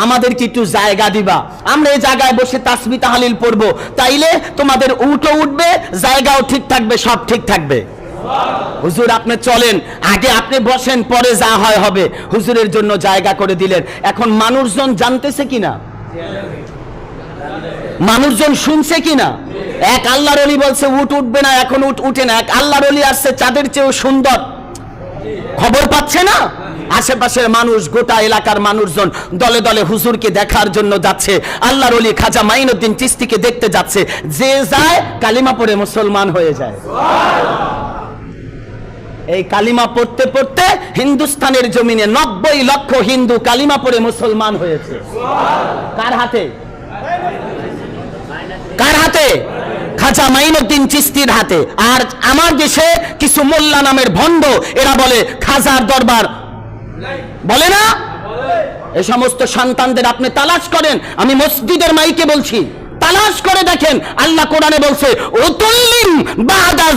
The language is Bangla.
আমাদেরকে একটু জায়গা দিবা, আমরা এই জায়গায় বসে তাসবিহ তাহলিল পড়বো, তাইলে তোমাদের উঠও উঠবে, জায়গাও ঠিক থাকবে, সব ঠিক থাকবে। হুজুর আপনি চলেন, আগে আপনি বসেন, পরে যা হয় হবে। হুজুরের জন্য জায়গা করে দিলেন। এখন মানুষজন জানতেছে কিনা, মানুষজন শুনছে কিনা? এক আল্লাহর ওলি বলছে উঠ উঠবে না, এখন উঠে না। এক আল্লাহর ওলি আসছে চাঁদের চেয়েও সুন্দর, খবর পাচ্ছে না? আশেপাশের মানুষ, গোটা এলাকার মানুষজন দলে দলে হুজুরকে দেখার জন্য যাচ্ছে। আল্লাহর ওলি খাজা মাইনুদ্দিন চিশতিকে দেখতে যাচ্ছে। যে যায় কালিমা পড়ে মুসলমান হয়ে যায়। এই কালিমা পড়তে পড়তে হিন্দুস্তানের জমিনে 90 লক্ষ হিন্দু কালিমা পড়ে মুসলমান হয়েছে। কার হাতে? কার হাতে? খাজা মাইনুদ্দিন চিশতির হাতে। আর আমার দেশে কিছু মোল্লা নামের ভণ্ড, এরা বলে খাজার দরবার, বলে না? এই সমস্ত সন্তানদের আপনি তালাশ করেন, আমি মসজিদের মাইকে বলছি, তালাশ করে দেখেন। আল্লাহ কোরআনে বলছে ওতুল্লিম বাদা